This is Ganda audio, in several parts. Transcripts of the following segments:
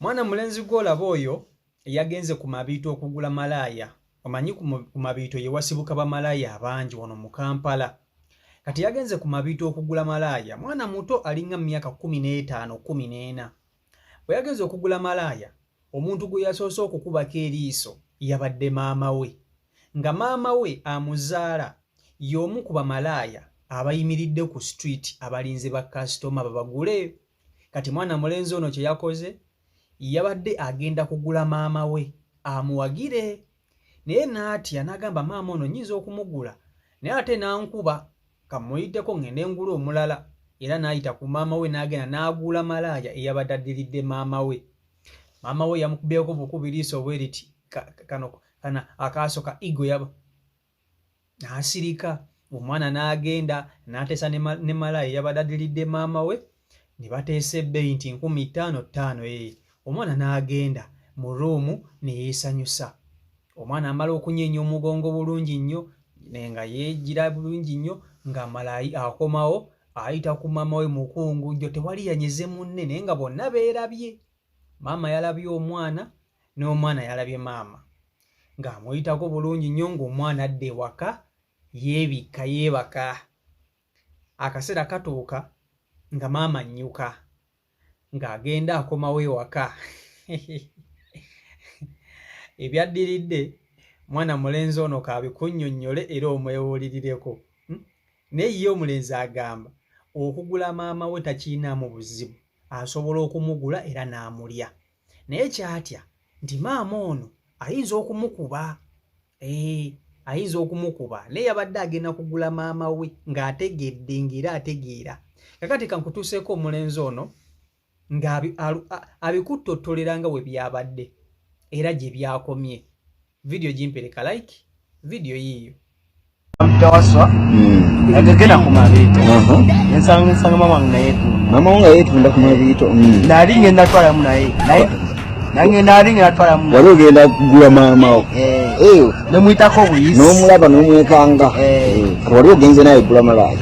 Mwana mulenzi gw'olaba oyo yagenze ku Mabiito okugula malaaya. Omanyi ku Mabiito ye wasibuka bamalaaya abangi wano mu Kampala. Kati yagenze ku Mabiito okugula malaaya. Mwana muto alinga myaka 15 14. Bwe yagenze okugula malaaya, omuntu gwe yasoose okukubako eriiso yabadde maama we. Nga maama we amuzaala y'omu ku bamalaaya abayimiridde ku street abalinze ba kasitoma babagule. Kati mwana mulenzi ono kye yakoze yabadde agenda kugula maama we amuwagire, naye n'atya n'agamba maama ono nnyinza okumugula, naye ate n'ankuba kamuyiteko ngende ngula omulala, era n'ayita ku maama we n'agenda n'agula malaaya eyabadde addiridde maama we. Maama we yamukubyeko bukubiriiso bwe riti kana akaaso ka igo yaba n'asirika. Omwana n'agenda n'ateesa ne malaaya eyabadde addiridde maama we, ne bateesa ebbeeyi nti 5,500. Omwana n'agenda mu ruumu ne yeesanyusa. Omwana amala okunyeenya omugongo bulungi nnyo nga yeegira bulungi nnyo, ng'amala akomawo ayita ku maama we mukungujjo, tewali yanyeze munne naye nga bonna beerabye. Maama yalabye omwana n'omwana yalabye maama, ng'amuyitako bulungi nnyo, ng'omwana adda ewaka yeebaka. Akaseera katuuka nga maama nnyuka ng'agenda akomawo ewaka. Ebyaddiridde mwana mulenzi ono kaabikunnyonnyole era omwewulirireko. Naye ye omulenzi agamba okugula maama we takiinaamu buzibu, asobola okumugula era n'amulya. Naye kyatya nti maama ono ayinza okumukuba. Ayinza okumukuba, naye yabadde agenda kugula maama we ng'ategedde ng'era ategeera. Kakati kankutuuseeko omulenzi ono ng'abikuttotolera nga bwe byabadde era gye byakomye. Vidiyo gimpereka like, vidiyo yiiyo. Mtawaswa agagenda ku Mabiito ensanga mama nga yeetunda ku Mabiito nali ngenda twalamu naye nange nali ngenda twalamu wali ogenda kugula maama wo nemuyitako obuyisi n'omulaba n'omwekanga wali ogenze naye kugula malaaya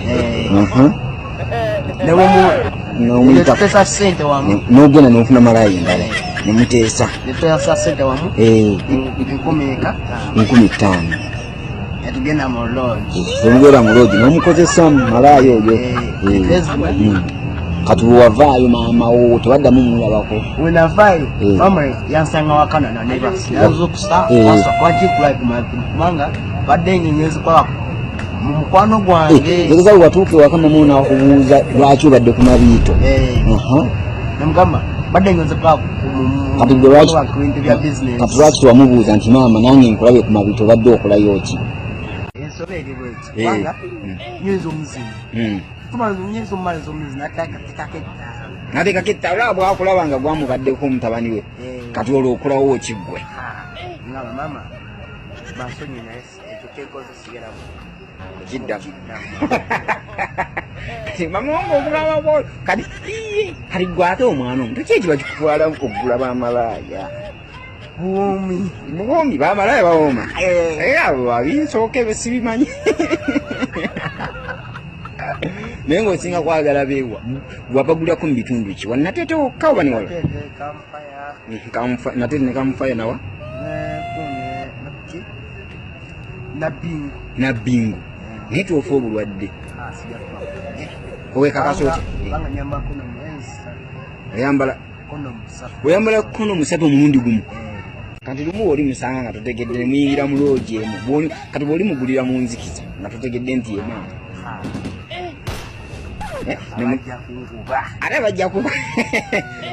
nemuyitako ssente wamu n'ogenda n'ofuna malaaya endala nemuteesa netuteesa ssente wamu 5,000 yatugenda mu lodge omugenda mu lodge n'omukozesa malaaya oyo kati wavaayo maama wo tebaddamu mulabako wenavaayo mama yansanga wakana na nebasi yazokusa wajikula kumanga badde ngengezi kwa mu mukwano gwange tegeza watuuke wakama muna okubuuza lwaki obadde ku Mabiito namugamba badde ngeze kwa kati lwaki tewamubuuza nti maama nange nkulabe ku Mabiito obadde okolayo ki? Ensoberi bweki kubanga nyinza omuzimu tumanyiza omumaliza omuzi nateekako ettaala olaba bwakulaba nga gwamubaddeko omutabani we kati olwo okolawo kiggwe ngaba mama bansonyi naye ekyo kyekozesigeramu kiddamu mama wange okulaba bwo kati kati gwate omwana omu tekiki bakikutwala okugula bamalaaya buwoomi bamalaaya bawooma abo babinsooke besibimanyi naye ng'osinga kwagala beewa wabagulako mu bitundu ki wannateete wokka oba niwala natete ne Kamufaya nawa nabbingu naye twofa obulwadde owekakaso oti oyambala kono musatu omulundi gumu kati lumu oli musanga nga totegedde ne muyingira mu loogi emu kati bw'oli mugulira mu nzikiza nga totegedde nti yemaama ate bajja kuba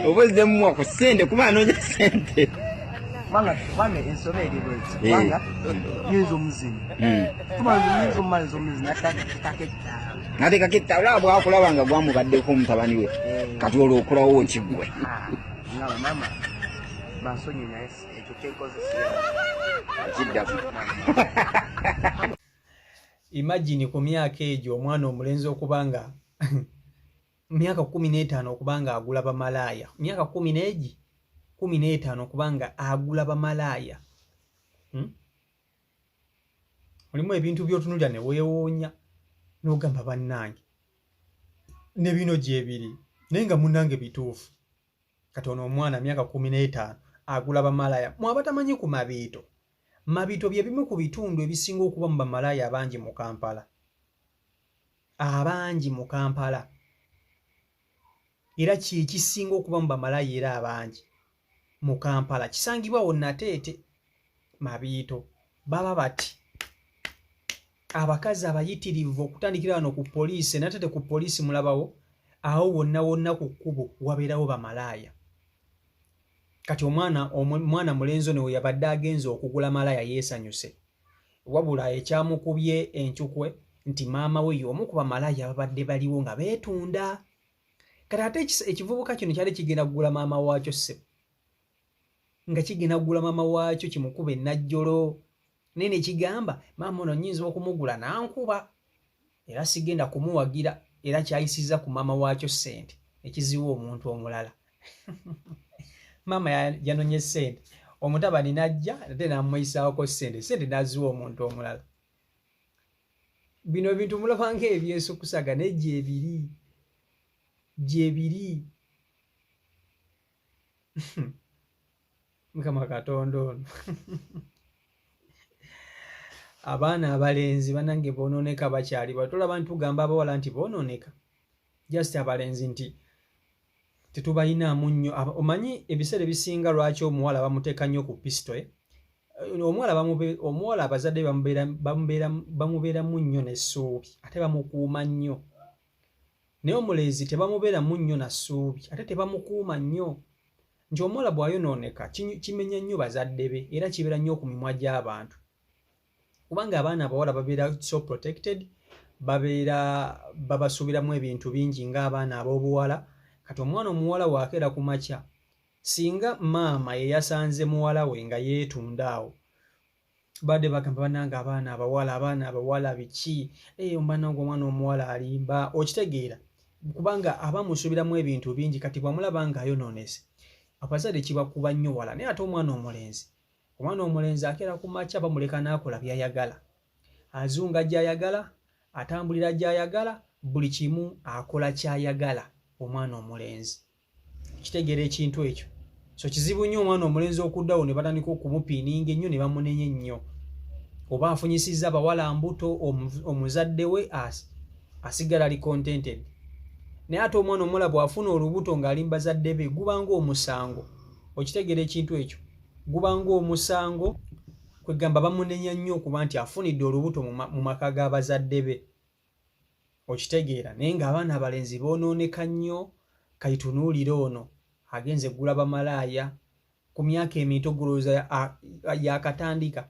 obuze mumuwa ku ssente kuba anoonya ssente manga tufane ensobe eri bwezi kubanga nyinza omuzimu tumanyiza omumaliza omuzi nateekako ettaala olaba bwakulaba nga gwamubaddeko omutabani we kati olwo okolawo kiggwe ngaba mama bansonyi naye ekyo kyenkozesera kiddamu. Imagine ku myaka egyo omwana omulenzi okubanga myaka 15 okubanga agula bamalaaya, myaka 15 okubanga agula bamalaaya. Mulimu ebintu by'otunulira ne weewoonya n'ogamba bannange ne bino gye biri naye nga munnange bituufu. kati ono omwana myaka 15 agula bamalaya. Mwaba tamanyi ku Mabiito. Mabiito bye bimu ku bitundu ebisinga okuba mu bamalaya abangi mu Kampala. Abangi mu Kampala. Era kisinga okuba mu bamalaya era abangi mu Kampala. Kisangibwa wonna Teete. Mabiito baba bati. Abakazi abayitirivu okutandikira wano ku poliisi natete ku poliisi mulabawo awo wonna ku kkubo wabeerawo bamalaya. Kati omwana mulenzi ono we yabadde agenze okugula malaya yeesanyuse. Wabula ekyamukubye enkyukwe nti maama we y'omu ku bamalaya babadde baliwo nga beetunda. Kati ate ekivubuka kino kyali kigenda kugula maama waakyo ssebo. Nga kigenda kugula maama waakyo kimukuba ennajjolo. Nene kigamba maama ono nnyinza okumugula n'ankuba. Era sigenda kumuwagira era kyayisiza ku maama waakyo ssente ekiziwa omuntu omulala. Maama yanonye ssente. Omutabani najja ate n'amweyisaako ssente n'aziwa omuntu omulala. Bino bintu mulaba ng'ebyesukusaga naye gyebiri. Mukama Katonda ono. Abaana abalenzi banange boononeka bakyali bato. Tolaba ntugamba abawala nti boononeka. Just abalenzi nti tetubayinaamu nnyo. Omanyi ebiseera ebisinga lwaki omuwala bamuteeka nnyo ku pistool? Omuwala abazadde bamubeeramu nnyo n'essuubi ate bamukuuma nnyo. Naye omulenzi tebamubeeramu nnyo na ssuubi ate tebamukuuma nnyo. Nti omuwala bw'ayonooneka kimenya nnyo bazadde be era kibeera nnyo ku mimwa gy'abantu. Kubanga abaana abawala babeera so protected, babasuubiramu ebintu bingi ng'abaana ab'obuwala. Kati omwana omuwala bw'akeera ku makya, singa maama ye yasanze muwala we nga yeetunda awo, badde bagamba bannange abaana abawala biki? Ombanange omwana omuwala alimba. Okitegeera kubanga abamusuubiramu ebintu bingi. Kati bw'amulaba ng'ayonoonese, abazadde kibakuba nnyo wala. Naye ate omwana omulenzi akeera ku makya bamuleka n'akola by'ayagala. Azunga gy'ayagala, atambulira gy'ayagala, buli kimu akola ky'ayagala omwana omulenzi. Kitegeera ekintu ekyo. So kizibu nnyo omwana omulenzi okuddawo ne batandika okumupiininga ennyo ne bamunenya ennyo. Oba afunyisizza abawala mbuto, omuzadde we asigala ali contented. Naye ate omwana omuwala bw'afuna olubuto ng'ali bazadde be gubanga omusango. Okitegeera ekintu ekyo. Gubanga omusango kwegamba bamunenya nnyo okuba nti afunidde olubuto mu maka g'abazadde be. Okitegeera. Naye ng'abaana abalenzi boonooneka nnyo. Kayitunuulira ono agenze gula bamalaaya ku myaka emito gulooza yakatandika.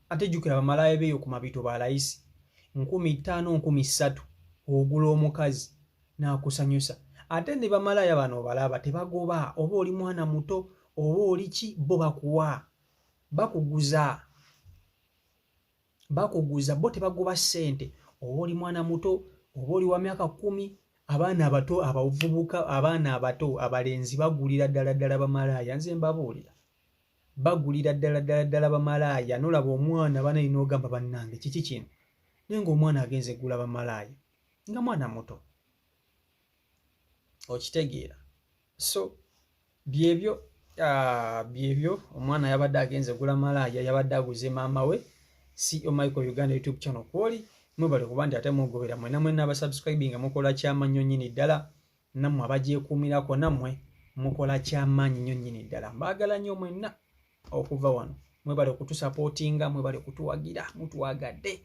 Ate jjukira bamalaaya beeyo ku Mabiito ba layisi 5,000 3,000 ogula omukazi n'akusanyusa. Ate ne bamalaaya bano balaba tebagoba. Oba oli mwana muto oba oli ki, bo bakuwa, bakuguza bo tebagoba ssente. Oba oli mwana muto oba oli wa myaka 10, abaana abato abavubuka, abaana abato abalenzi bagulira ddala bamalaaya. Nze mbabuulira bagulira ddala bamalaaya. Nolaba omwana banalina ogamba bannange kiki kino, naye ng'omwana agenze gula bamalaaya nga mwana muto. Okitegeera. So byebyo omwana yabadde agenze gula malaaya, yabadde aguze maama we. CEO Michael Uganda YouTube channel kwoli mwebale kuba nti ate mugobera mwenna abasubscribing nga mukola kyamaanyi nnyini ddala, nammwe abagyekuumirako nammwe mukola kyamaanyi nnyini ddala. Mbaagala nnyo mwenna okuva wano. Mwebale kutusupportinga, mwebale kutuwagira, mutuwagadde.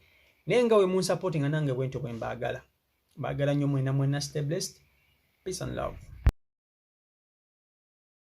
Naye nga we munsupportinga nange bwentyo bwe mbaagala. Mbaagala nnyo mwenna. Stay blessed. Peace and love.